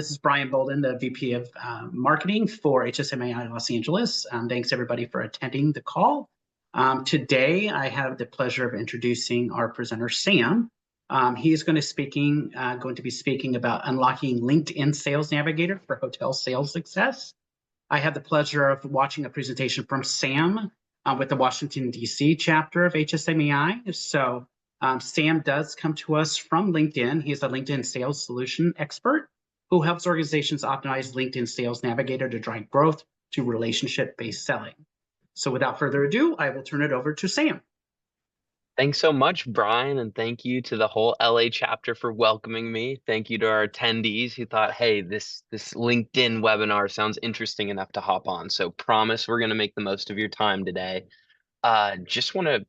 This is Brian Bolden, the VP of Marketing for HSMAI Los Angeles. Thanks everybody for attending the call. Today, I have the pleasure of introducing our presenter, Sam. He's going to be speaking about unlocking LinkedIn Sales Navigator for hotel sales success. I had the pleasure of watching a presentation from Sam with the Washington, D.C. chapter of HSMAI. So Sam does come to us from LinkedIn. He's a LinkedIn sales solution expert who helps organizations optimize LinkedIn Sales Navigator to drive growth to relationship-based selling. So without further ado, I will turn it over to Sam. Thanks so much, Brian, and thank you to the whole LA chapter for welcoming me. Thank you to our attendees who thought, hey, this LinkedIn webinar sounds interesting enough to hop on. So promise we're going to make the most of your time today. Just want to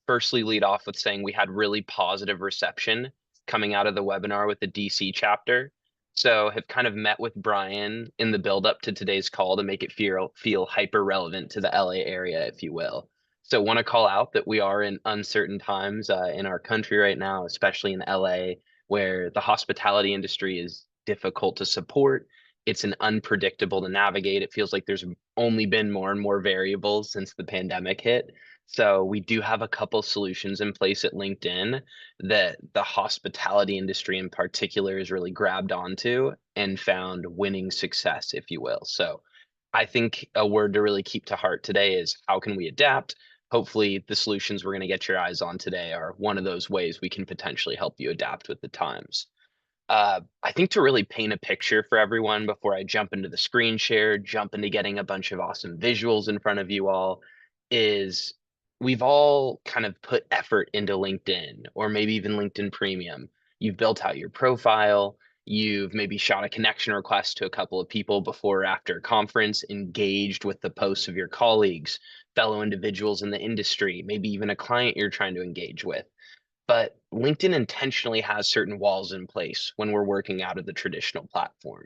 firstly lead off with saying we had really positive reception coming out of the webinar with the DC chapter. So have kind of met with Brian in the build up to today's call to make it feel hyper relevant to the LA area, if you will. So want to call out that we are in uncertain times in our country right now, especially in LA, where the hospitality industry is difficult to support. It's an unpredictable to navigate. It feels like there's only been more and more variables since the pandemic hit. So we do have a couple solutions in place at LinkedIn that the hospitality industry in particular is really grabbed onto and found winning success, if you will. So I think a word to really keep to heart today is how can we adapt? Hopefully the solutions we're going to get your eyes on today are one of those ways we can potentially help you adapt with the times. I think to really paint a picture for everyone before I jump into the screen share, jump into getting a bunch of awesome visuals in front of you all, is we've all kind of put effort into LinkedIn or maybe even LinkedIn Premium. You've built out your profile. You've maybe shot a connection request to a couple of people before or after a conference, engaged with the posts of your colleagues, fellow individuals in the industry, maybe even a client you're trying to engage with. But LinkedIn intentionally has certain walls in place when we're working out of the traditional platform.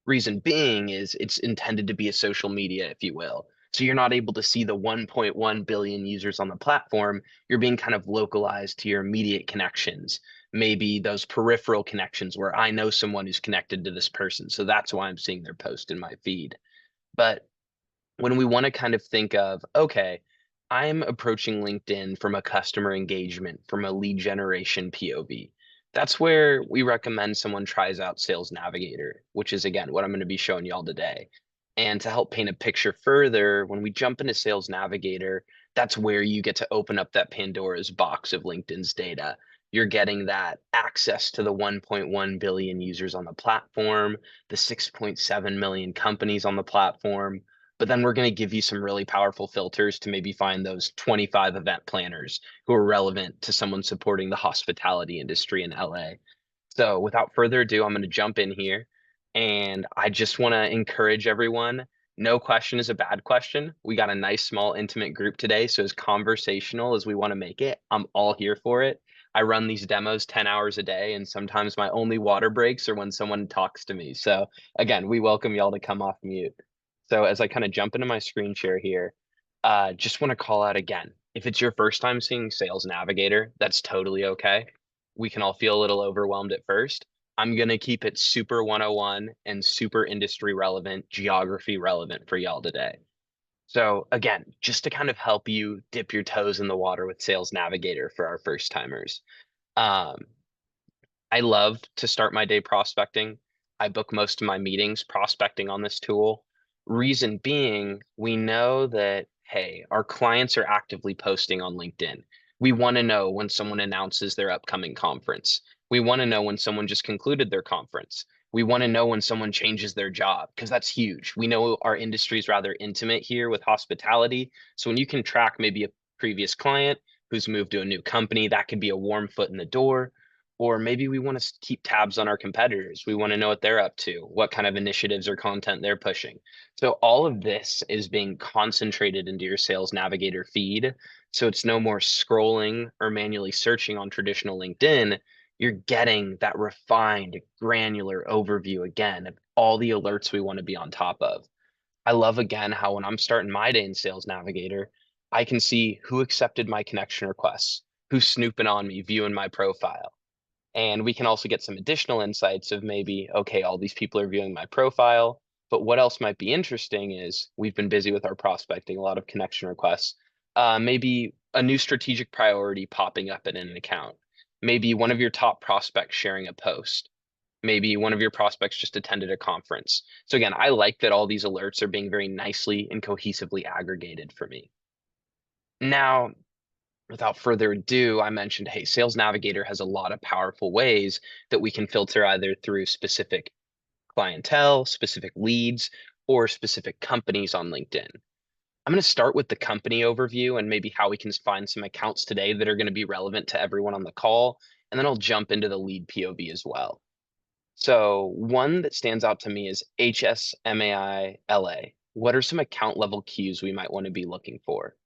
Reason being is it's intended to be a social media, if you will. So you're not able to see the 1.1 billion users on the platform. You're being kind of localized to your immediate connections, maybe those peripheral connections where I know someone who's connected to this person. So that's why I'm seeing their post in my feed. But when we want to kind of think of, okay, I'm approaching LinkedIn from a customer engagement, from a lead generation POV. That's where we recommend someone tries out Sales Navigator, which is again what I'm going to be showing y'all today. And to help paint a picture further, when we jump into Sales Navigator, that's where you get to open up that Pandora's box of LinkedIn's data. You're getting that access to the 1.1 billion users on the platform, the 6.7 million companies on the platform, but then we're going to give you some really powerful filters to maybe find those 25 event planners who are relevant to someone supporting the hospitality industry in LA. So without further ado, I'm going to jump in here and I just want to encourage everyone. No question is a bad question. We got a nice, small, intimate group today. So as conversational as we want to make it, I'm all here for it. I run these demos 10 hours a day, and sometimes my only water breaks are when someone talks to me. So again, we welcome y'all to come off mute. So as I kind of jump into my screen share here, just want to call out again, if it's your first time seeing Sales Navigator, that's totally okay. We can all feel a little overwhelmed at first. I'm going to keep it super 101 and super industry relevant, geography relevant for y'all today. So again, just to kind of help you dip your toes in the water with Sales Navigator for our first timers. Um, I love to start my day prospecting. I book most of my meetings prospecting on this tool. Reason being, we know that, hey, our clients are actively posting on LinkedIn. We want to know when someone announces their upcoming conference. We want to know when someone just concluded their conference. We want to know when someone changes their job because that's huge. We know our industry is rather intimate here with hospitality. So when you can track maybe a previous client who's moved to a new company, that could be a warm foot in the door. Or maybe we want to keep tabs on our competitors. We want to know what they're up to, what kind of initiatives or content they're pushing. So all of this is being concentrated into your Sales Navigator feed. So it's no more scrolling or manually searching on traditional LinkedIn. You're getting that refined, granular overview again of all the alerts we want to be on top of. I love again how when I'm starting my day in Sales Navigator, I can see who accepted my connection requests, who's snooping on me, viewing my profile. And we can also get some additional insights of maybe, okay, all these people are viewing my profile, but what else might be interesting is we've been busy with our prospecting, a lot of connection requests, maybe a new strategic priority popping up in an account, maybe one of your top prospects sharing a post, maybe one of your prospects just attended a conference. So again, I like that all these alerts are being very nicely and cohesively aggregated for me. Now, without further ado, I mentioned, hey, Sales Navigator has a lot of powerful ways that we can filter either through specific clientele, specific leads, or specific companies on LinkedIn. I'm going to start with the company overview and maybe how we can find some accounts today that are going to be relevant to everyone on the call. And then I'll jump into the lead POV as well. So one that stands out to me is HSMAI What are some account level cues we might want to be looking for?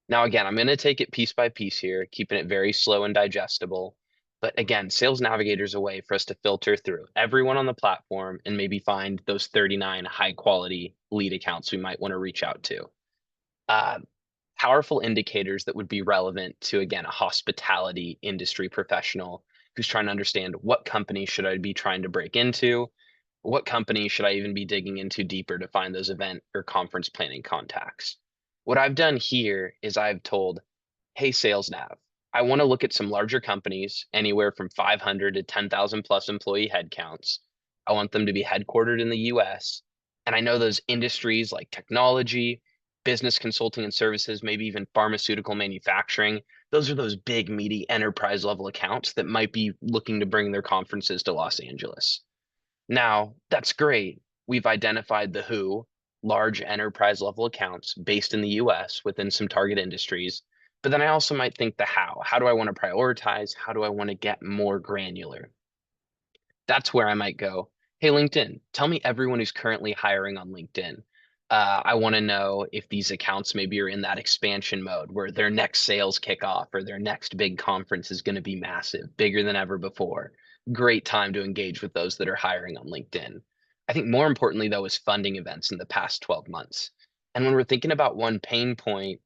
Now, again, I'm going to take it piece by piece here, keeping it very slow and digestible. But again, Sales Navigator is a way for us to filter through everyone on the platform and maybe find those 39 high quality lead accounts we might want to reach out to. Uh, Powerful indicators that would be relevant to, again, a hospitality industry professional who's trying to understand what company should I be trying to break into? What company should I even be digging into deeper to find those event or conference planning contacts? What I've done here is I've told, hey, Sales Nav, I want to look at some larger companies, anywhere from 500 to 10,000 plus employee headcounts. I want them to be headquartered in the US. And I know those industries like technology, business consulting and services, maybe even pharmaceutical manufacturing, those are those big, meaty enterprise level accounts that might be looking to bring their conferences to Los Angeles. Now, that's great. We've identified the who, large enterprise level accounts based in the US within some target industries. But then I also might think the how. How do I want to prioritize? How do I want to get more granular? That's where I might go, hey, LinkedIn, tell me everyone who's currently hiring on LinkedIn. I want to know if these accounts maybe are in that expansion mode where their next sales kickoff or their next big conference is going to be massive, bigger than ever before. Great time to engage with those that are hiring on LinkedIn. I think more importantly, though, is funding events in the past 12 months. And when we're thinking about one pain point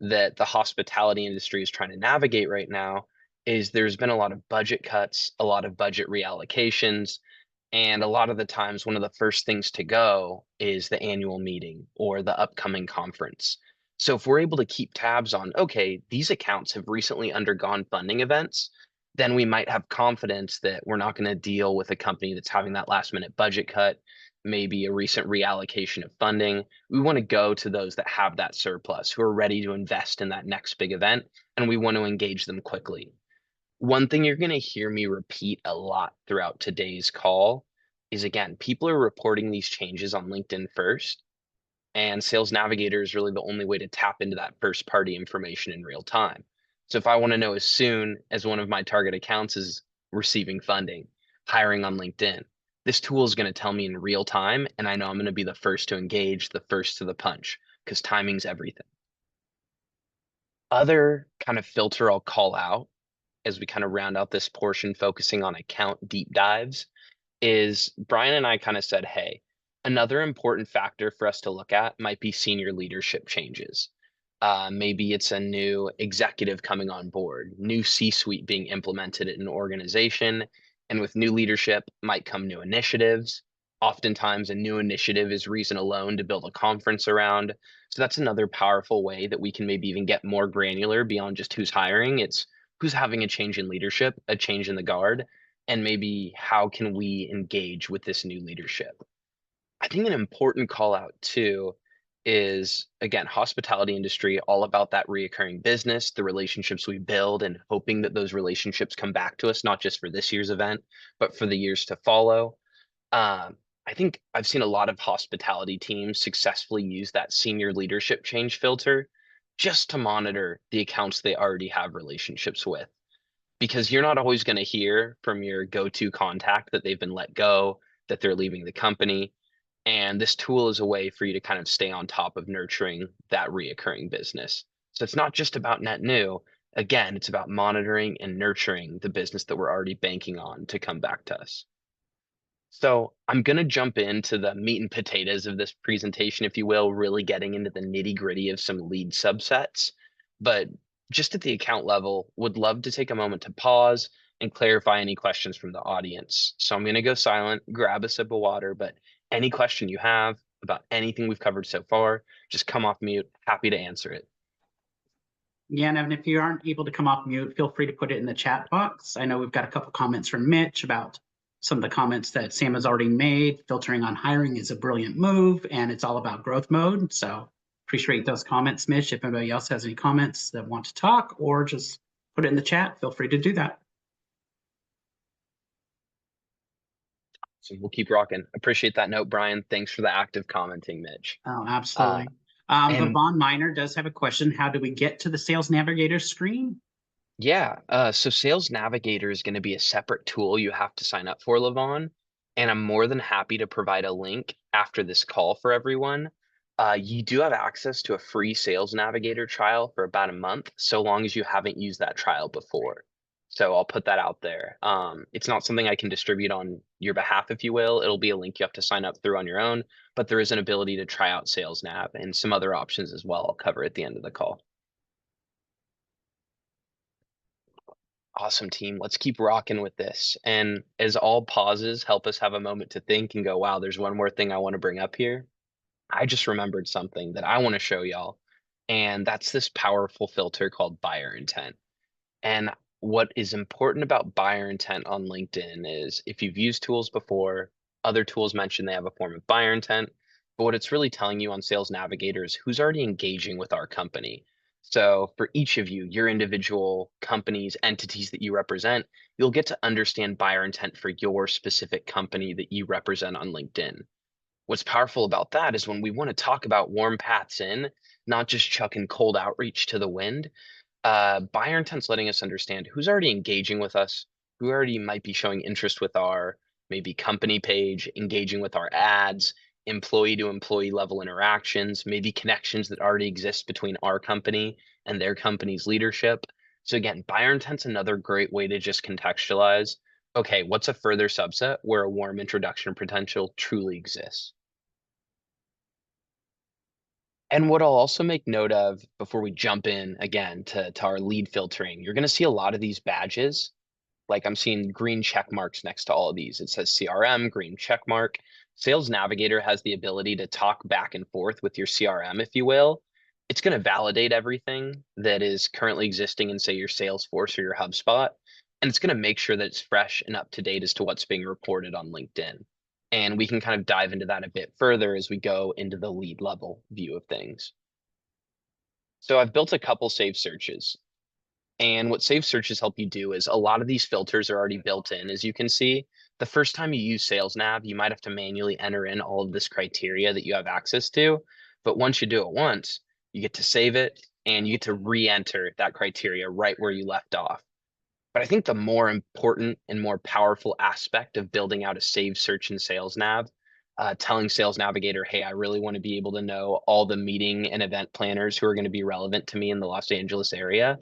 that the hospitality industry is trying to navigate right now, is there's been a lot of budget cuts, a lot of budget reallocations, and a lot of the times one of the first things to go is the annual meeting or the upcoming conference. So if we're able to keep tabs on, okay, these accounts have recently undergone funding events, then we might have confidence that we're not going to deal with a company that's having that last minute budget cut, maybe a recent reallocation of funding. We want to go to those that have that surplus, who are ready to invest in that next big event, and we want to engage them quickly. One thing you're going to hear me repeat a lot throughout today's call is, again, people are reporting these changes on LinkedIn first, and Sales Navigator is really the only way to tap into that first party information in real time. So if I want to know as soon as one of my target accounts is receiving funding, hiring on LinkedIn, this tool is going to tell me in real time, and I know I'm going to be the first to engage, the first to the punch, because timing's everything. Other kind of filter I'll call out as we kind of round out this portion focusing on account deep dives is Brian and I kind of said, hey, another important factor for us to look at might be senior leadership changes. Maybe it's a new executive coming on board, new C-suite being implemented in an organization, and with new leadership might come new initiatives. Oftentimes, a new initiative is reason alone to build a conference around. So that's another powerful way that we can maybe even get more granular beyond just who's hiring. It's who's having a change in leadership, a change in the guard, and maybe how can we engage with this new leadership. I think an important call out too is, again, hospitality industry, all about that reoccurring business, the relationships we build, and hoping that those relationships come back to us, not just for this year's event, but for the years to follow. I think I've seen a lot of hospitality teams successfully use that senior leadership change filter just to monitor the accounts they already have relationships with, because you're not always going to hear from your go-to contact that they've been let go, that they're leaving the company. And this tool is a way for you to kind of stay on top of nurturing that reoccurring business. So it's not just about net new. Again, it's about monitoring and nurturing the business that we're already banking on to come back to us. So I'm going to jump into the meat and potatoes of this presentation, if you will, really getting into the nitty gritty of some lead subsets. But just at the account level, would love to take a moment to pause, and clarify any questions from the audience. So I'm going to go silent, grab a sip of water, but any question you have about anything we've covered so far, just come off mute. Happy to answer it. Yeah, and if you aren't able to come off mute, feel free to put it in the chat box. I know we've got a couple comments from Mitch about some of the comments that Sam has already made. Filtering on hiring is a brilliant move, and it's all about growth mode. So appreciate those comments, Mitch. If anybody else has any comments that want to talk or just put it in the chat, feel free to do that. So we'll keep rocking. Appreciate that note, Brian. Thanks for the active commenting, Mitch. Oh, Uh, absolutely. But and Von Miner does have a question. How do we get to the Sales Navigator screen? Yeah, so Sales Navigator is going to be a separate tool you have to sign up for, Levon, and I'm more than happy to provide a link after this call for everyone. You do have access to a free Sales Navigator trial for about a month, so long as you haven't used that trial before. So I'll put that out there. It's not something I can distribute on your behalf, if you will. It'll be a link you have to sign up through on your own, but there is an ability to try out Sales Nav and some other options as well. I'll cover at the end of the call. Awesome, team. Let's keep rocking with this. And as all pauses help us have a moment to think and go, wow, there's one more thing I want to bring up here. I just remembered something that I want to show y'all. And that's this powerful filter called buyer intent. And what is important about buyer intent on LinkedIn is if you've used tools before, other tools mention they have a form of buyer intent. But what it's really telling you on Sales Navigator is who's already engaging with our company. So for each of you, your individual companies, entities that you represent, you'll get to understand buyer intent for your specific company that you represent on LinkedIn. What's powerful about that is when we want to talk about warm paths in, not just chucking cold outreach to the wind, buyer intent's letting us understand who's already engaging with us, who already might be showing interest with our maybe company page, engaging with our ads, employee to employee level interactions, maybe connections that already exist between our company and their company's leadership. So again, buyer intent's another great way to just contextualize, okay, what's a further subset where a warm introduction potential truly exists? And what I'll also make note of before we jump in again to our lead filtering, you're going to see a lot of these badges. Like I'm seeing green check marks next to all of these. It says CRM, green check mark. Sales Navigator has the ability to talk back and forth with your CRM, if you will. It's going to validate everything that is currently existing in, say, your Salesforce or your HubSpot. And it's going to make sure that it's fresh and up to date as to what's being reported on LinkedIn. And we can kind of dive into that a bit further as we go into the lead level view of things. So I've built a couple saved searches. And what saved searches help you do is a lot of these filters are already built in. As you can see, the first time you use Sales Nav, you might have to manually enter in all of this criteria that you have access to. But once you do it once, you get to save it and you get to re-enter that criteria right where you left off. But I think the more important and more powerful aspect of building out a saved search in Sales Nav, telling Sales Navigator, hey, I really want to be able to know all the meeting and event planners who are going to be relevant to me in the Los Angeles area.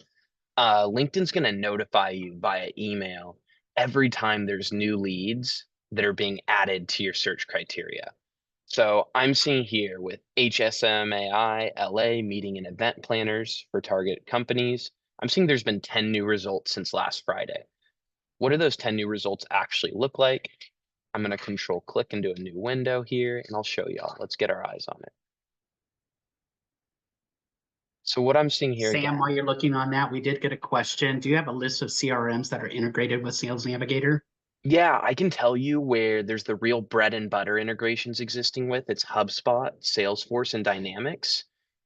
LinkedIn's going to notify you via email every time there's new leads that are being added to your search criteria. So I'm seeing here with HSMAI, LA meeting and event planners for target companies. I'm seeing there's been 10 new results since last Friday. What do those 10 new results actually look like? I'm going to control click into a new window here and I'll show y'all. Let's get our eyes on it. So what I'm seeing here Sam, while again, you're looking on that, we did get a question. Do you have a list of CRMs that are integrated with Sales Navigator? yeah, I can tell you where there's the real bread and butter integrations existing with. It's HubSpot, Salesforce, and Dynamics.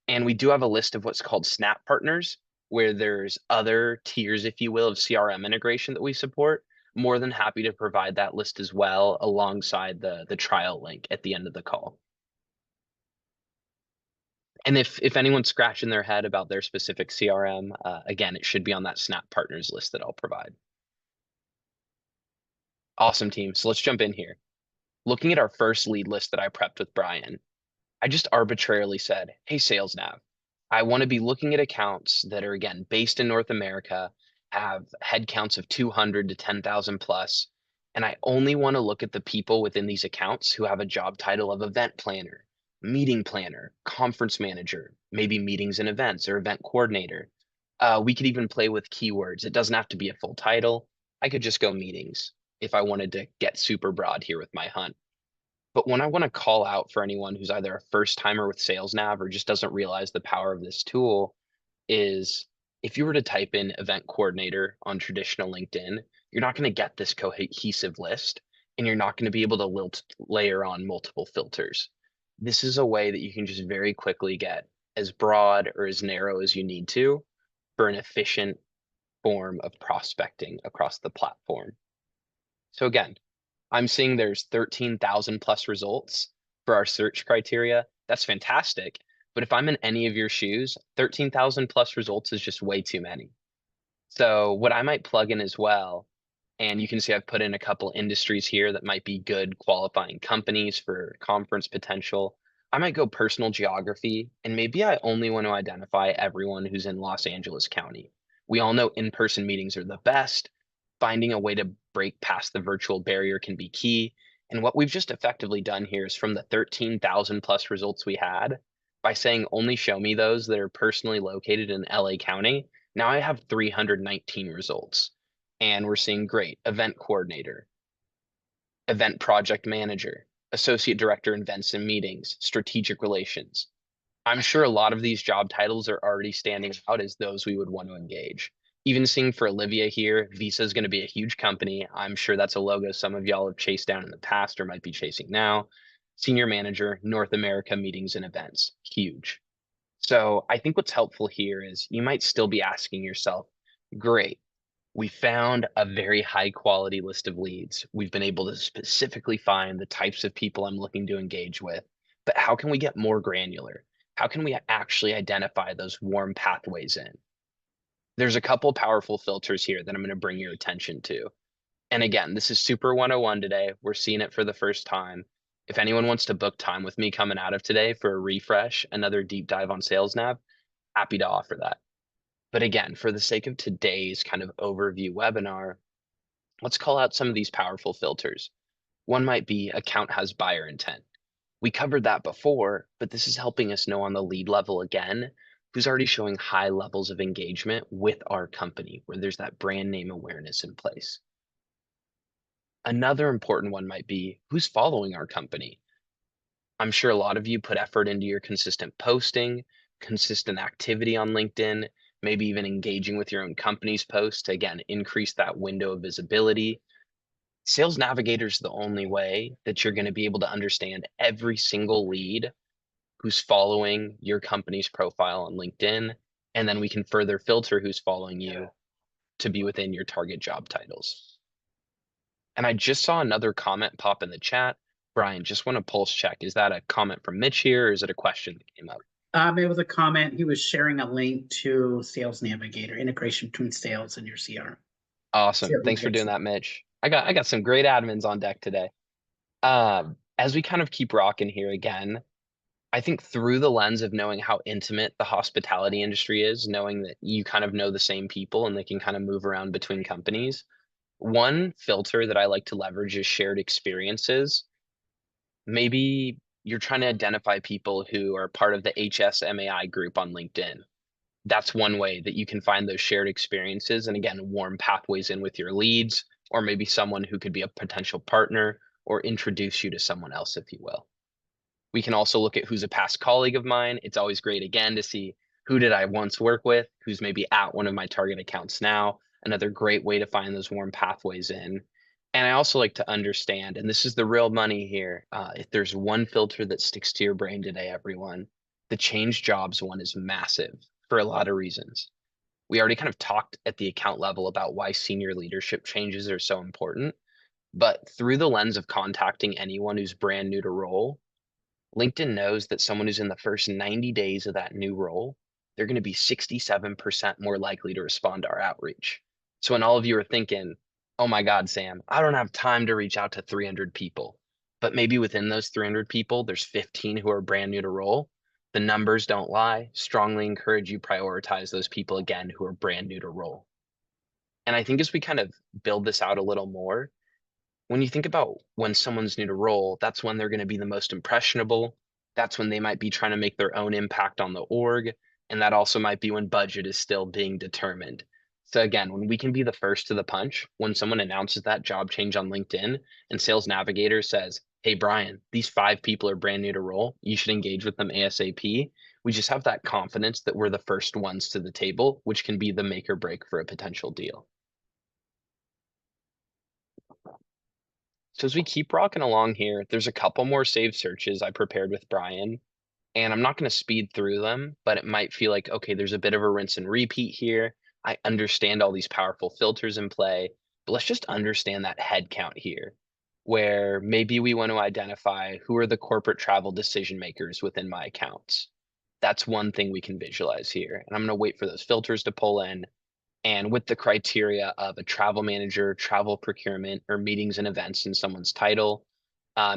And we do have a list of what's called Snap partners, where there's other tiers, if you will, of CRM integration that we support. More than happy to provide that list as well alongside the trial link at the end of the call. And if anyone's scratching their head about their specific CRM, again, it should be on that Snap partners list that I'll provide. Awesome, team. So let's jump in here. Looking at our first lead list that I prepped with Brian, I just arbitrarily said, hey, Sales Nav, I want to be looking at accounts that are, again, based in North America, have headcounts of 200 to 10,000 plus. And I only want to look at the people within these accounts who have a job title of event planner, meeting planner, conference manager, maybe meetings and events or event coordinator. We could even play with keywords. It doesn't have to be a full title. I could just go meetings if I wanted to get super broad here with my hunt. But when I want to call out for anyone who's either a first timer with Sales Nav or just doesn't realize the power of this tool, is if you were to type in event coordinator on traditional LinkedIn, you're not going to get this cohesive list and you're not going to be able to layer on multiple filters. This is a way that you can just very quickly get as broad or as narrow as you need to for an efficient form of prospecting across the platform. So again, I'm seeing there's 13,000 plus results for our search criteria. That's fantastic. But if I'm in any of your shoes, 13,000 plus results is just way too many. So what I might plug in as well, and you can see I've put in a couple industries here that might be good qualifying companies for conference potential. I might go personal geography, and maybe I only want to identify everyone who's in Los Angeles County. We all know in-person meetings are the best. Finding a way to break past the virtual barrier can be key. And what we've just effectively done here is from the 13,000 plus results we had, by saying only show me those that are personally located in LA County, now I have 319 results. And we're seeing great event coordinator, event project manager, associate director in events and meetings, strategic relations. I'm sure a lot of these job titles are already standing out as those we would want to engage. Even seeing for Olivia here, Visa is going to be a huge company. I'm sure that's a logo some of y'all have chased down in the past or might be chasing now. Senior manager, North America meetings and events, huge. So I think what's helpful here is you might still be asking yourself, great, we found a very high quality list of leads. We've been able to specifically find the types of people I'm looking to engage with, but how can we get more granular? How can we actually identify those warm pathways in? There's a couple powerful filters here that I'm going to bring your attention to. And again, this is super 101 today. We're seeing it for the first time. If anyone wants to book time with me coming out of today for a refresh, another deep dive on Sales Nav, happy to offer that. But again, for the sake of today's kind of overview webinar, let's call out some of these powerful filters. One might be account has buyer intent. We covered that before, but this is helping us know on the lead level again, who's already showing high levels of engagement with our company, where there's that brand name awareness in place. Another important one might be who's following our company. I'm sure a lot of you put effort into your consistent posting, consistent activity on LinkedIn, maybe even engaging with your own company's posts to again increase that window of visibility. Sales Navigator is the only way that you're going to be able to understand every single lead who's following your company's profile on LinkedIn. And then we can further filter who's following you to be within your target job titles. And I just saw another comment pop in the chat. Brian, just want to pulse check. Is that a comment from Mitch here, or is it a question that came up? It was a comment. He was sharing a link to Sales Navigator, integration between sales and your CRM. Awesome. Thanks for doing that, Mitch. I got some great admins on deck today. As we kind of keep rocking here again, I think through the lens of knowing how intimate the hospitality industry is, knowing that you kind of know the same people and they can kind of move around between companies, one filter that I like to leverage is shared experiences. Maybe you're trying to identify people who are part of the HSMAI group on LinkedIn. That's one way that you can find those shared experiences and again, warm pathways in with your leads, or maybe someone who could be a potential partner or introduce you to someone else, if you will. We can also look at who's a past colleague of mine. It's always great again to see who did I once work with, who's maybe at one of my target accounts now. Another great way to find those warm pathways in. And I also like to understand, and this is the real money here, if there's one filter that sticks to your brain today, everyone, the change jobs one is massive for a lot of reasons. We already kind of talked at the account level about why senior leadership changes are so important, but through the lens of contacting anyone who's brand new to role, LinkedIn knows that someone who's in the first 90 days of that new role, they're going to be 67% more likely to respond to our outreach. So when all of you are thinking, oh my God, Sam, I don't have time to reach out to 300 people, but maybe within those 300 people, there's 15 who are brand new to role. The numbers don't lie. Strongly encourage you prioritize those people again who are brand new to role. And I think as we kind of build this out a little more, when you think about when someone's new to role, that's when they're going to be the most impressionable. That's when they might be trying to make their own impact on the org. And that also might be when budget is still being determined. So again, when we can be the first to the punch, when someone announces that job change on LinkedIn and Sales Navigator says, "Hey Brian, these 5 people are brand new to role. You should engage with them ASAP." We just have that confidence that we're the first ones to the table, which can be the make or break for a potential deal. So as we keep rocking along here, there's a couple more saved searches I prepared with Brian, and I'm not going to speed through them, but it might feel like, okay, there's a bit of a rinse and repeat here. I understand all these powerful filters in play, but let's just understand that head count here, where maybe we want to identify who are the corporate travel decision makers within my accounts. That's one thing we can visualize here. And I'm going to wait for those filters to pull in. And with the criteria of a travel manager, travel procurement, or meetings and events in someone's title,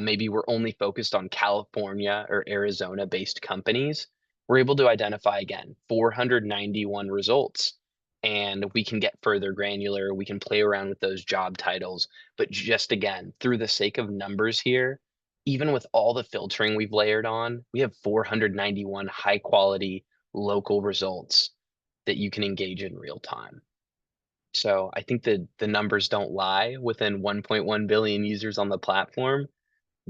maybe we're only focused on California or Arizona based companies, we're able to identify again 491 results. And we can get further granular. We can play around with those job titles. But just again, through the sake of numbers here, even with all the filtering we've layered on, we have 491 high quality local results that you can engage in real time. So I think that the numbers don't lie. Within 1.1 billion users on the platform,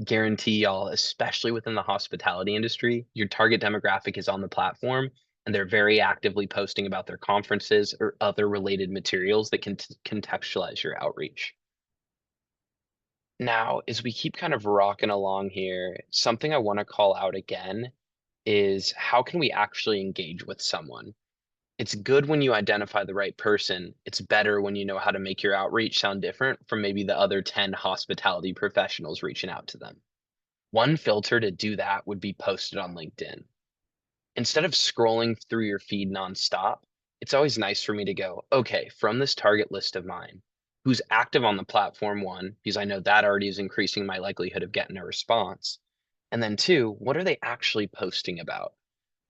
guarantee y'all, especially within the hospitality industry, your target demographic is on the platform and they're very actively posting about their conferences or other related materials that can contextualize your outreach. Now, as we keep kind of rocking along here, something I want to call out again is how can we actually engage with someone? It's good when you identify the right person. It's better when you know how to make your outreach sound different from maybe the other 10 hospitality professionals reaching out to them. One filter to do that would be posted on LinkedIn. Instead of scrolling through your feed nonstop, it's always nice for me to go, okay, from this target list of mine, who's active on the platform, one, because I know that already is increasing my likelihood of getting a response. And then two, what are they actually posting about?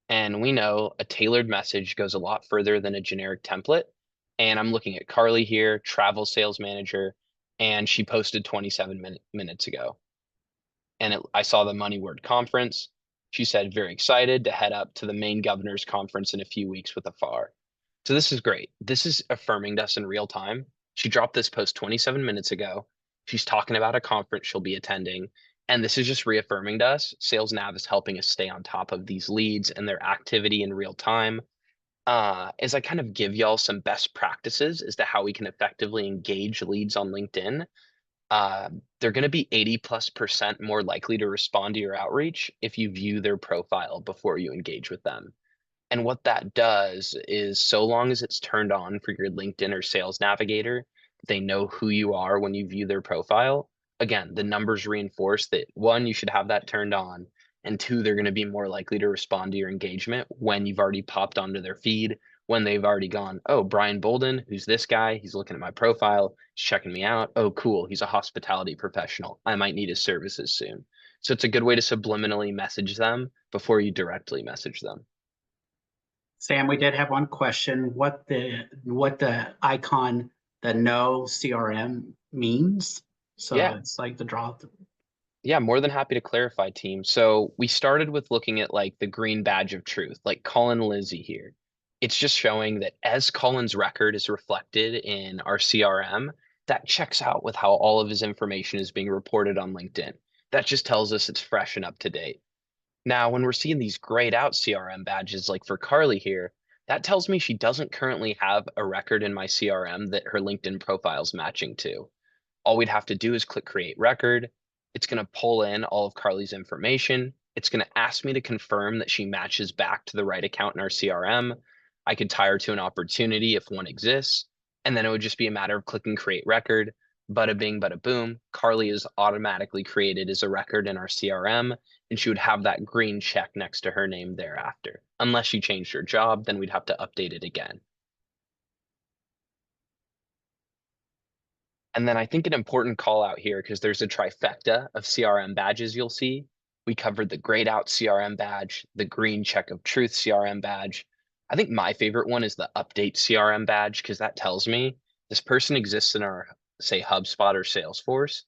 And we know a tailored message goes a lot further than a generic template. And I'm looking at Carly here, travel sales manager, and she posted 27 minutes ago. And I saw the Money Word conference. She said, very excited to head up to the Maine Governor's Conference in a few weeks with a FAR. So this is great. This is affirming to us in real time. She dropped this post 27 minutes ago. She's talking about a conference she'll be attending. And this is just reaffirming to us Sales Nav is helping us stay on top of these leads and their activity in real time. As I kind of give y'all some best practices as to how we can effectively engage leads on LinkedIn, uh, they're going to be 80+% more likely to respond to your outreach if you view their profile before you engage with them. And what that does is so long as it's turned on for your LinkedIn or Sales Navigator, they know who you are when you view their profile. Again, the numbers reinforce that one, you should have that turned on, and two, they're going to be more likely to respond to your engagement when you've already popped onto their feed, when they've already gone, oh, Brian Bolden, who's this guy? He's looking at my profile, he's checking me out. Oh, cool, he's a hospitality professional. I might need his services soon. So it's a good way to subliminally message them before you directly message them. Sam, we did have one question. What the icon, the no CRM means? So Yeah, it's like the draw. Yeah, more than happy to clarify, team. So we started with looking at like the green badge of truth, like Colin Lizzie here. It's just showing that as Colin's record is reflected in our CRM, that checks out with how all of his information is being reported on LinkedIn. That just tells us it's fresh and up to date. Now, when we're seeing these grayed out CRM badges, like for Carly here, that tells me she doesn't currently have a record in my CRM that her LinkedIn profile's matching to. All we'd have to do is click create record. It's going to pull in all of Carly's information. It's going to ask me to confirm that she matches back to the right account in our CRM. I could tie her to an opportunity if one exists. And then it would just be a matter of clicking create record. Bada bing, bada boom. Carly is automatically created as a record in our CRM, and she would have that green check next to her name thereafter. Unless she changed her job, then we'd have to update it again. And then I think an important call out here, because there's a trifecta of CRM badges you'll see. We covered the grayed out CRM badge, the green check of truth CRM badge. I think my favorite one is the update CRM badge, because that tells me this person exists in our, say, HubSpot or Salesforce,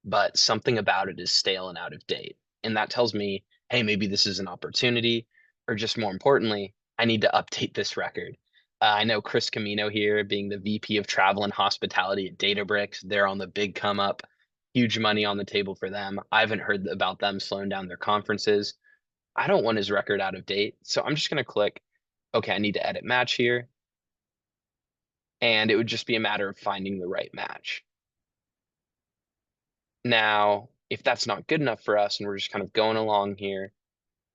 but something about it is stale and out of date. And that tells me, hey, maybe this is an opportunity, or just more importantly, I need to update this record. I know Chris Camino here, being the VP of Travel and Hospitality at Databricks. They're on the big come up, huge money on the table for them. I haven't heard about them slowing down their conferences. I don't want his record out of date, so I'm just going to click, okay, I need to edit match here. And it would just be a matter of finding the right match. Now, if that's not good enough for us and we're just kind of going along here,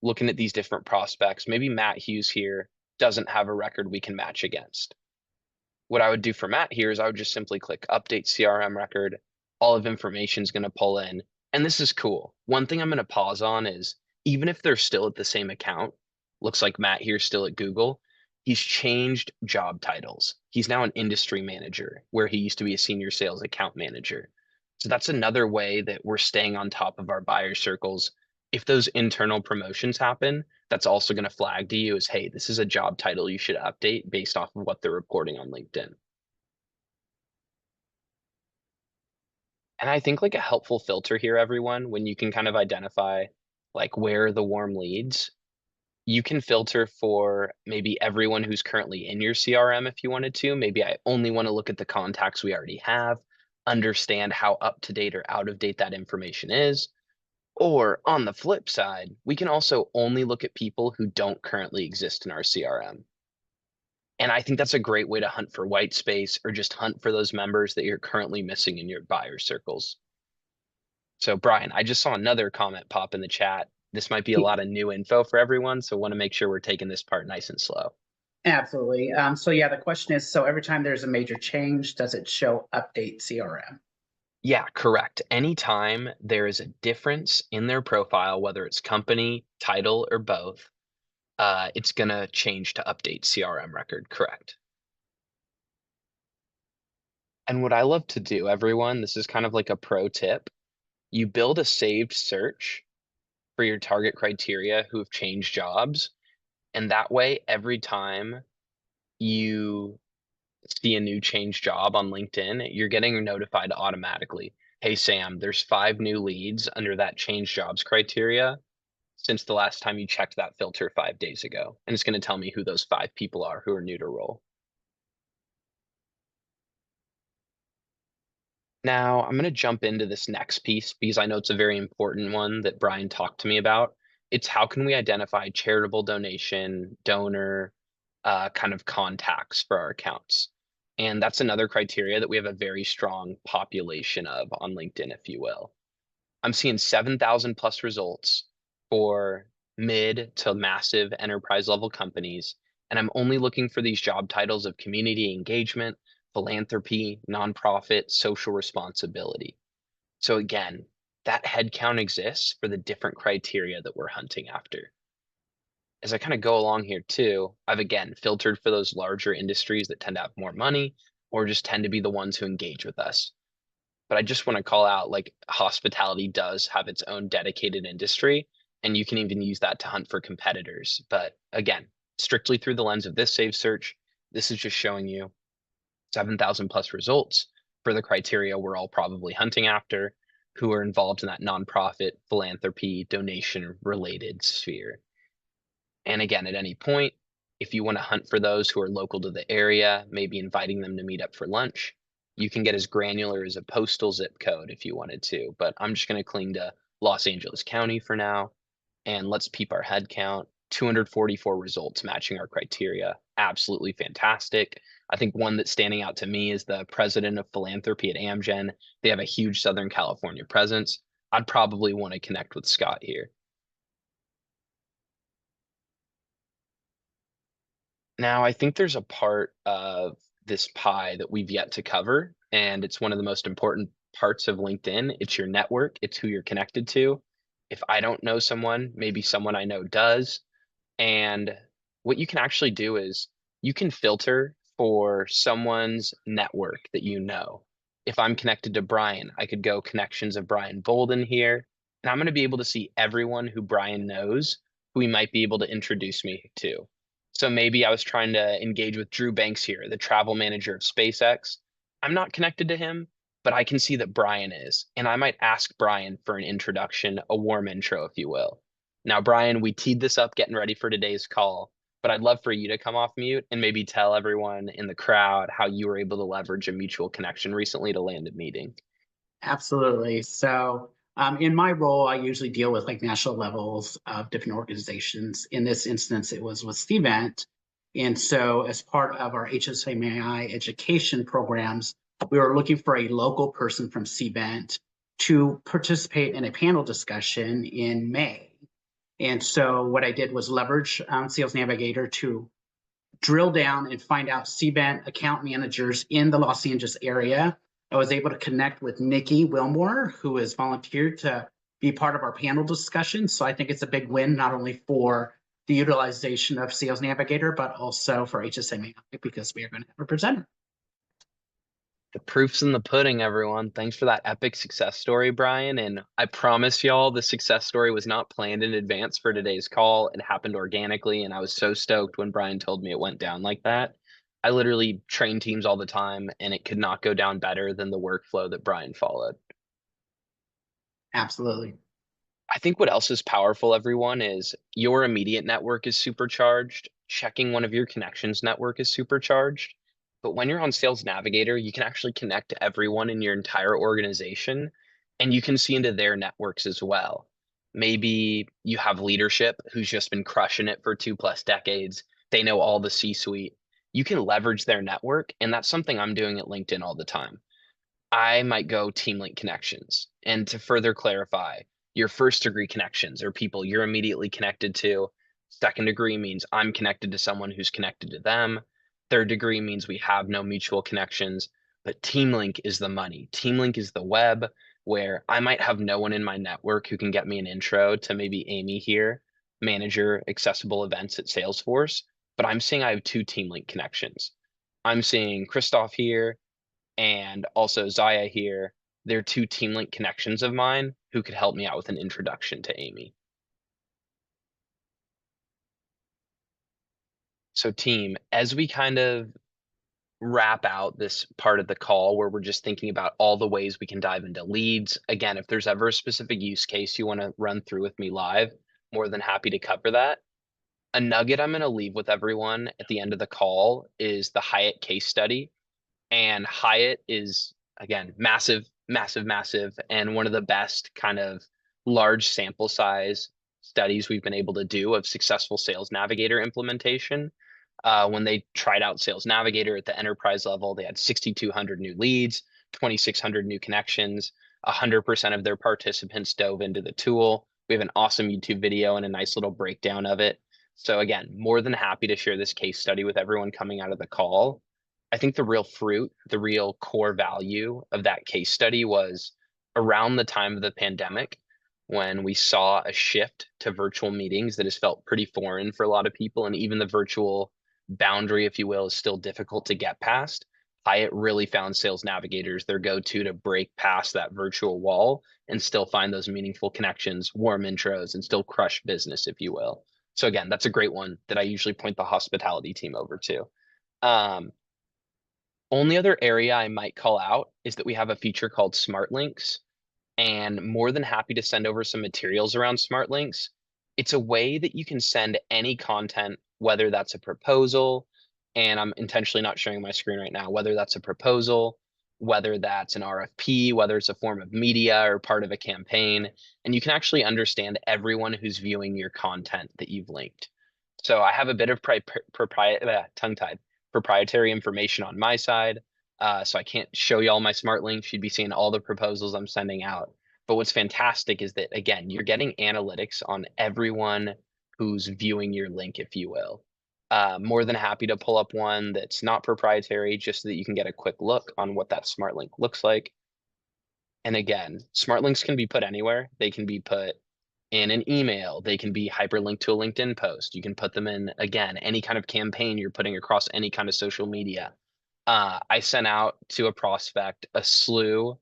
looking at these different prospects, maybe Matt Hughes here doesn't have a record we can match against. What I would do for Matt here is I would just simply click update CRM record. All of information is going to pull in. And this is cool. One thing I'm going to pause on is even if they're still at the same account, looks like Matt here's still at Google, he's changed job titles. He's now an industry manager where he used to be a senior sales account manager. So that's another way that we're staying on top of our buyer circles. If those internal promotions happen, that's also going to flag to you as, hey, this is a job title you should update based off of what they're reporting on LinkedIn. And I think like a helpful filter here, everyone, when you can kind of identify like where are the warm leads, you can filter for maybe everyone who's currently in your CRM if you wanted to. Maybe I only want to look at the contacts we already have, understand how up to date or out of date that information is. Or on the flip side, we can also only look at people who don't currently exist in our CRM. And I think that's a great way to hunt for white space or just hunt for those members that you're currently missing in your buyer circles. So, Brian, I just saw another comment pop in the chat. This might be a lot of new info for everyone, so want to make sure we're taking this part nice and slow. Absolutely. So yeah, the question is, so every time there's a major change, does it show update CRM? Yeah, correct. Anytime there is a difference in their profile, whether it's company, title, or both, it's going to change to update CRM record. Correct. And what I love to do, everyone, this is kind of like a pro tip. You build a saved search for your target criteria who have changed jobs. And that way, every time you see a new change job on LinkedIn, you're getting notified automatically. Hey, Sam, there's 5 new leads under that change jobs criteria since the last time you checked that filter 5 days ago. And it's going to tell me who those 5 people are who are new to role. Now, I'm going to jump into this next piece because I know it's a very important one that Brian talked to me about. It's how can we identify charitable donation, donor, kind of contacts for our accounts. And that's another criteria that we have a very strong population of on LinkedIn, if you will. I'm seeing 7,000 plus results for mid to massive enterprise level companies. And I'm only looking for these job titles of community engagement, philanthropy, nonprofit, social responsibility. So again, that headcount exists for the different criteria that we're hunting after. As I kind of go along here too, I've again filtered for those larger industries that tend to have more money or just tend to be the ones who engage with us. But I just want to call out like hospitality does have its own dedicated industry, and you can even use that to hunt for competitors. But again, strictly through the lens of this save search, this is just showing you 7,000 plus results for the criteria we're all probably hunting after who are involved in that nonprofit, philanthropy, donation related sphere. And again, at any point, if you want to hunt for those who are local to the area, maybe inviting them to meet up for lunch, you can get as granular as a postal zip code if you wanted to. But I'm just going to cling to Los Angeles County for now. And let's peep our head count. 244 results matching our criteria. Absolutely fantastic. I think one that's standing out to me is the president of philanthropy at Amgen. They have a huge Southern California presence. I'd probably want to connect with Scott here. Now, I think there's a part of this pie that we've yet to cover, and it's one of the most important parts of LinkedIn. It's your network, it's who you're connected to. If I don't know someone, maybe someone I know does. And what you can actually do is you can filter for someone's network that you know. If I'm connected to Brian, I could go connections of Brian Bolden here, and I'm going to be able to see everyone who Brian knows who he might be able to introduce me to. So maybe I was trying to engage with Drew Banks here, the travel manager of SpaceX. I'm not connected to him, but I can see that Brian is, and I might ask Brian for an introduction, a warm intro, if you will. Now, Brian, we teed this up getting ready for today's call. but I'd love for you to come off mute and maybe tell everyone in the crowd how you were able to leverage a mutual connection recently to land a meeting. Absolutely. So, in my role, I usually deal with like national levels of different organizations. In this instance, it was with Cvent. And so, as part of our HSMAI education programs, we were looking for a local person from Cvent to participate in a panel discussion in May. And so, what I did was leverage Sales Navigator to drill down and find out CBANT account managers in the Los Angeles area. I was able to connect with Nikki Wilmore, who has volunteered to be part of our panel discussion. So I think it's a big win, not only for the utilization of Sales Navigator, but also for HSMA because we are going to have a presenter. The proof's in the pudding, everyone. Thanks for that epic success story, Brian. And I promise y'all, the success story was not planned in advance for today's call. It happened organically, and I was so stoked when Brian told me it went down like that. I literally train teams all the time, and it could not go down better than the workflow that Brian followed. Absolutely. I think what else is powerful, everyone, is your immediate network is supercharged. Checking one of your connections network is supercharged. But when you're on Sales Navigator, you can actually connect to everyone in your entire organization and you can see into their networks as well. Maybe you have leadership who's just been crushing it for 2+ decades. They know all the C suite. You can leverage their network. And that's something I'm doing at LinkedIn all the time. I might go team link connections. And to further clarify, your first degree connections are people you're immediately connected to. Second degree means I'm connected to someone who's connected to them. Third degree means we have no mutual connections. But team link is the money. Team link is the web where I might have no one in my network who can get me an intro to maybe Amy here, manager accessible events at Salesforce. But I'm seeing I have two team link connections. I'm seeing Christoph here and also Zaya here. They're two Team Link connections of mine who could help me out with an introduction to Amy. So team, as we kind of wrap out this part of the call where we're just thinking about all the ways we can dive into leads, again, if there's ever a specific use case you want to run through with me live, more than happy to cover that. A nugget I'm going to leave with everyone at the end of the call is the Hyatt case study. And Hyatt is, again, massive, massive, massive, and one of the best kind of large sample size studies we've been able to do of successful Sales Navigator implementation. When they tried out Sales Navigator at the enterprise level, they had 6,200 new leads, 2,600 new connections. 100% of their participants dove into the tool. We have an awesome YouTube video and a nice little breakdown of it. So again, more than happy to share this case study with everyone coming out of the call. I think the real fruit, the real core value of that case study was around the time of the pandemic when we saw a shift to virtual meetings that has felt pretty foreign for a lot of people. And even the virtual boundary, if you will, is still difficult to get past. Hyatt really found Sales Navigators their go-to to break past that virtual wall and still find those meaningful connections, warm intros, and still crush business, if you will. So again, that's a great one that I usually point the hospitality team over to. Only other area I might call out is that we have a feature called Smart Links, and more than happy to send over some materials around Smart Links. It's a way that you can send any content, whether that's a proposal, and I'm intentionally not showing my screen right now, whether that's a proposal, whether that's an RFP, whether it's a form of media or part of a campaign, and you can actually understand everyone who's viewing your content that you've linked. So I have a bit of tongue-tied proprietary information on my side. So I can't show you all my smart links. You'd be seeing all the proposals I'm sending out. But what's fantastic is that, again, you're getting analytics on everyone who's viewing your link, if you will. More than happy to pull up one that's not proprietary just so that you can get a quick look on what that smart link looks like. And again, smart links can be put anywhere. They can be put in an email. They can be hyperlinked to a LinkedIn post. You can put them in, again, any kind of campaign you're putting across any kind of social media. I sent out to a prospect a slew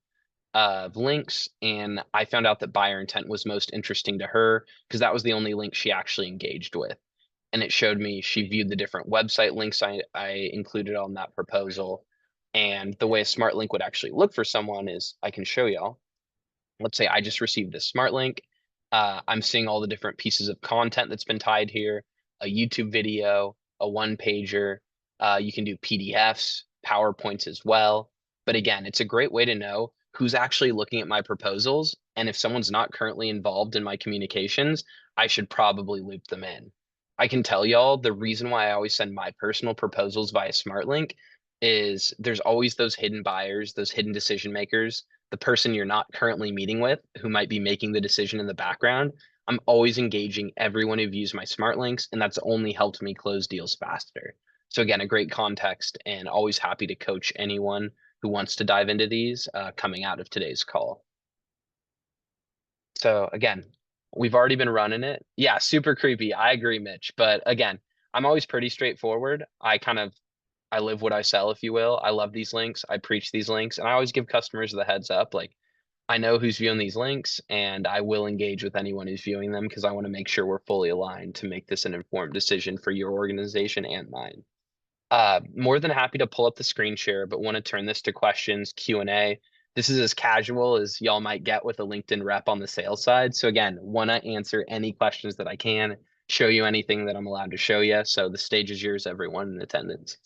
of links, and I found out that buyer intent was most interesting to her because that was the only link she actually engaged with. And it showed me she viewed the different website links I included on that proposal. And the way a smart link would actually look for someone is I can show y'all. Let's say I just received this smart link. I'm seeing all the different pieces of content that's been tied here. a YouTube video, a one pager. You can do PDFs, PowerPoints as well. But again, it's a great way to know who's actually looking at my proposals. And if someone's not currently involved in my communications, I should probably loop them in. I can tell y'all the reason why I always send my personal proposals via SmartLink is there's always those hidden buyers, those hidden decision makers, the person you're not currently meeting with who might be making the decision in the background. I'm always engaging everyone who views my smart links, and that's only helped me close deals faster. So again, a great context, and always happy to coach anyone who wants to dive into these coming out of today's call. So again, we've already been running it. Yeah, super creepy. I agree, Mitch. But again, I'm always pretty straightforward. I live what I sell, if you will. I love these links. I preach these links, and I always give customers the heads up. Like, I know who's viewing these links, and I will engage with anyone who's viewing them because I want to make sure we're fully aligned to make this an informed decision for your organization and mine. More than happy to pull up the screen share, but want to turn this to questions, Q&A. This is as casual as y'all might get with a LinkedIn rep on the sales side. So again, want to answer any questions that I can, show you anything that I'm allowed to show you. So the stage is yours, everyone in attendance.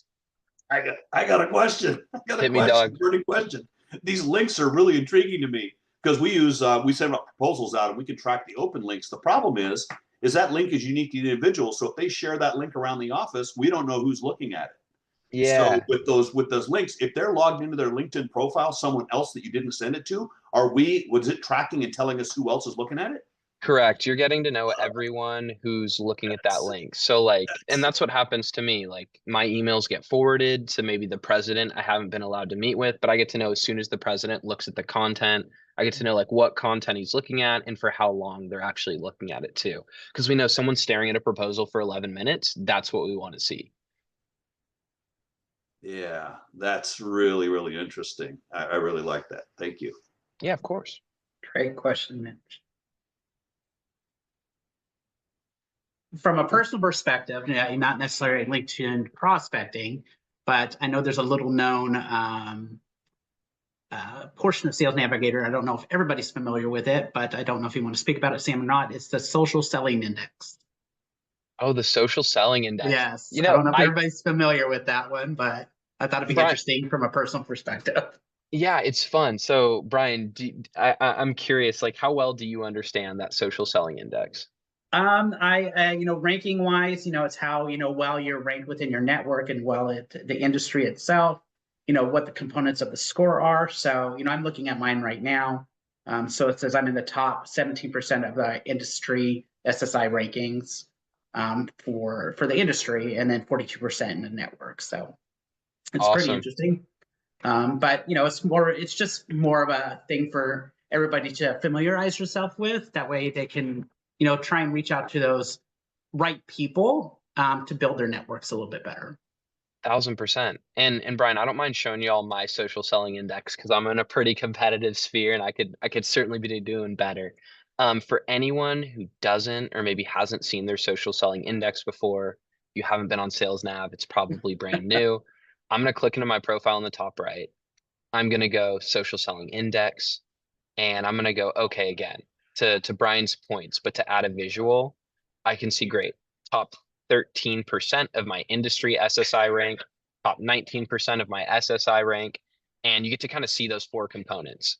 I got a question. I got a Hit me, question. dog. Burning question. These links are really intriguing to me because we send out proposals out and we can track the open links. The problem is that link is unique to the individual. So if they share that link around the office, we don't know who's looking at it. So Yeah. with those links, if they're logged into their LinkedIn profile, someone else that you didn't send it to, was it tracking and telling us who else is looking at it? Correct. You're getting to know everyone who's looking at that link. So like, and that's what happens to me. Like my emails get forwarded to maybe the president I haven't been allowed to meet with, but I get to know as soon as the president looks at the content, I get to know like what content he's looking at and for how long they're actually looking at it too. Because we know someone's staring at a proposal for 11 minutes. That's what we want to see. Yeah, that's really, really interesting. I really like that. Thank you. Yeah, of course. Great question, Mitch. From a personal perspective, yeah, not necessarily linked to prospecting, but I know there's a little known portion of Sales Navigator. I don't know if everybody's familiar with it, but I don't know if you want to speak about it, Sam, or not. It's the social selling index. Oh, the social selling index. Yes, I don't know if I everybody's familiar with that one, but I thought it'd be Brian, interesting from a personal perspective. yeah, it's fun. So Brian, I'm curious, like how well do you understand that social selling index? Ranking wise, it's how, well you're ranked within your network and well at the industry itself, what the components of the score are. So, I'm looking at mine right now. So it says I'm in the top 17% of the industry SSI rankings for the industry, and then 42% in the network. So it's pretty Awesome. interesting. But it's just more of a thing for everybody to familiarize yourself with. That way they can, try and reach out to those right people to build their networks a little bit better. 1000%. And Brian, I don't mind showing you all my social selling index because I'm in a pretty competitive sphere and I could certainly be doing better. For anyone who doesn't or maybe hasn't seen their social selling index before, you haven't been on Sales Nav, it's probably brand new. I'm gonna click into my profile in the top right. I'm gonna go social selling index, and I'm gonna go okay again to Brian's points, but to add a visual, I can see great. Top 13% of my industry SSI rank, top 19% of my SSI rank, and you get to kind of see those four components.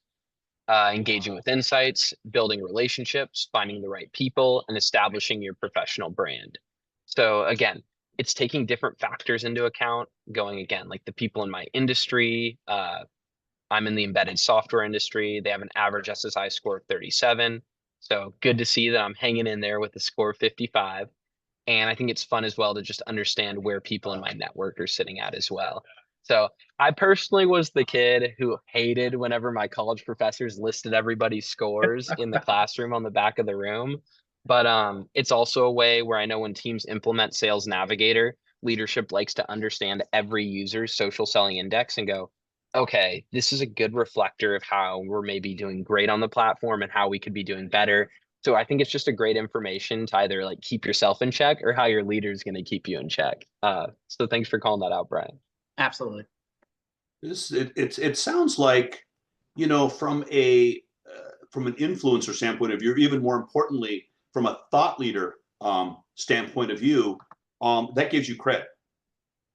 Engaging with insights, building relationships, finding the right people, and establishing your professional brand. So again, it's taking different factors into account, going again, like the people in my industry, I'm in the embedded software industry. They have an average SSI score of 37. So good to see that I'm hanging in there with a score of 55. And I think it's fun as well to just understand where people in my network are sitting at as well. So I personally was the kid who hated whenever my college professors listed everybody's scores in the classroom on the back of the room. But it's also a way where I know when teams implement Sales Navigator, leadership likes to understand every user's social selling index and go, okay, this is a good reflector of how we're maybe doing great on the platform and how we could be doing better. So I think it's just a great information to either like keep yourself in check or how your leader is going to keep you in check. So thanks for calling that out, Brian. Absolutely. It sounds like, from an influencer standpoint of view, even more importantly, from a thought leader standpoint of view, that gives you credit,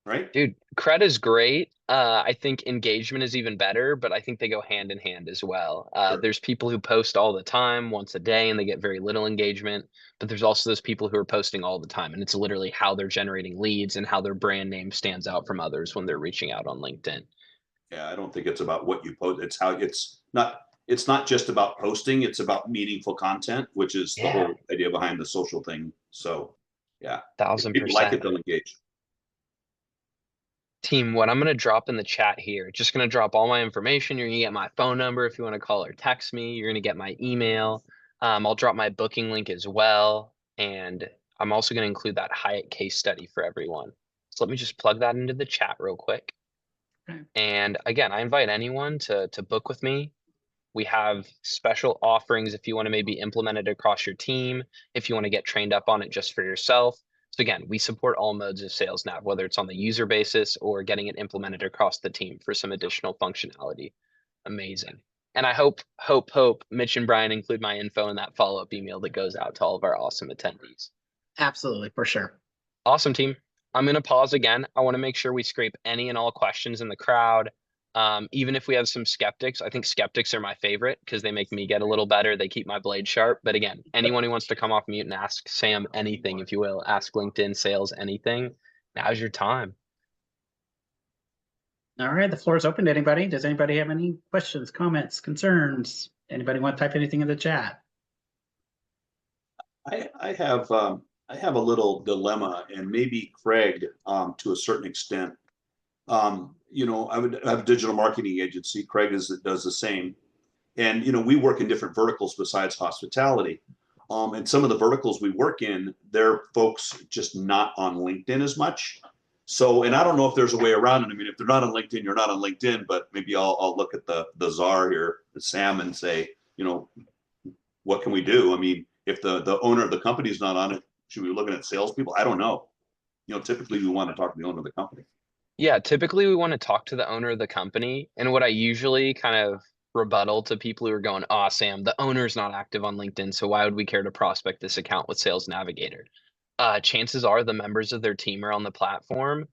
right? Dude, cred is great. I think engagement is even better, but I think they go hand in hand as well. Sure. There's people who post all the time, once a day, and they get very little engagement. But there's also those people who are posting all the time, and it's literally how they're generating leads and how their brand name stands out from others when they're reaching out on LinkedIn. Yeah, I don't think it's about what you post. It's how it's not just about posting, it's about meaningful content, which is the Yeah, whole idea behind the social thing. So yeah, if thousand people like it, percent. they'll engage. Team, what I'm going to drop in the chat here, just going to drop all my information. You're going to get my phone number if you want to call or text me. You're going to get my email. I'll drop my booking link as well. And I'm also going to include that Hyatt case study for everyone. So let me just plug that into the chat real quick. Okay. And again, I invite anyone to book with me. We have special offerings if you want to maybe implement it across your team, if you want to get trained up on it just for yourself. So again, we support all modes of sales nav, whether it's on the user basis or getting it implemented across the team for some additional functionality. Amazing. And I hope Mitch and Brian include my info in that follow-up email that goes out to all of our awesome attendees. Absolutely, for sure. Awesome, team. I'm going to pause again. I want to make sure we scrape any and all questions in the crowd. Even if we have some skeptics, I think skeptics are my favorite because they make me get a little better. They keep my blade sharp. But again, anyone who wants to come off mute and ask Sam anything, if you will, ask LinkedIn sales anything, now's your time. All right, the floor is open to anybody. Does anybody have any questions, comments, concerns? Anybody want to type anything in the chat? I have a little dilemma, and maybe Craig, to a certain extent. I have a digital marketing agency. Craig does the same, and we work in different verticals besides hospitality. And some of the verticals we work in, they're folks just not on LinkedIn as much. So, and I don't know if there's a way around it. I mean, if they're not on LinkedIn, you're not on LinkedIn. But maybe I'll look at the czar here, Sam, and say, what can we do? I mean, if the owner of the company is not on it, should we be looking at salespeople? I don't know. Typically we want to talk to the owner of the company. Yeah, typically we want to talk to the owner of the company. And what I usually kind of rebuttal to people who are going, "Ah, Sam, the owner's not active on LinkedIn, so why would we care to prospect this account with Sales Navigator?" Chances are the members of their team are on the platform.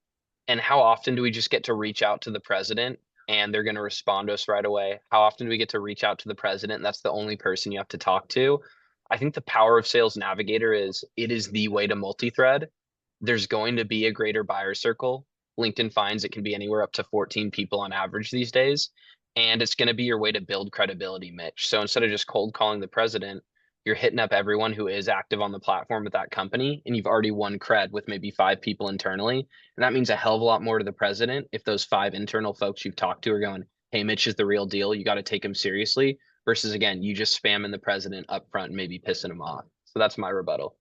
And how often do we just get to reach out to the president and they're going to respond to us right away? How often do we get to reach out to the president? And that's the only person you have to talk to. I think the power of Sales Navigator is it is the way to multi-thread. There's going to be a greater buyer circle. LinkedIn finds it can be anywhere up to 14 people on average these days. And it's going to be your way to build credibility, Mitch. So instead of just cold calling the president, you're hitting up everyone who is active on the platform at that company, and you've already won cred with maybe 5 people internally. And that means a hell of a lot more to the president if those 5 internal folks you've talked to are going, "Hey, Mitch is the real deal. You got to take him seriously," versus again, you just spamming the president up front and maybe pissing him off. So that's my rebuttal.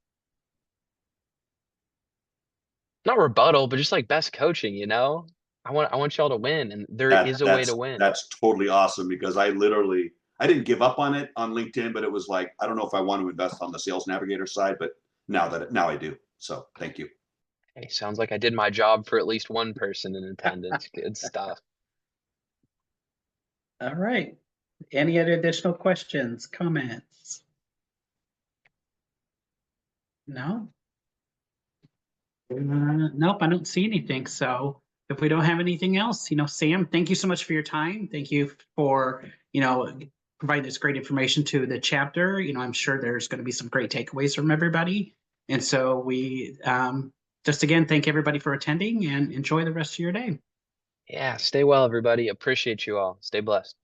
Not rebuttal, but just like best coaching, I want y'all to win, and there That is a way to that's win. that's totally awesome, because I didn't give up on it on LinkedIn, but it was like, I don't know if I want to invest on the Sales Navigator side, but now I do. So thank you. Hey, sounds like I did my job for at least one person in attendance. Good stuff. All right. Any other additional questions, comments? No? Nope, I don't see anything. So if we don't have anything else, Sam, thank you so much for your time. Thank you for, providing this great information to the chapter. I'm sure there's going to be some great takeaways from everybody. And so we just again, thank everybody for attending and enjoy the rest of your day. Yeah, stay well, everybody. Appreciate you all. Stay blessed.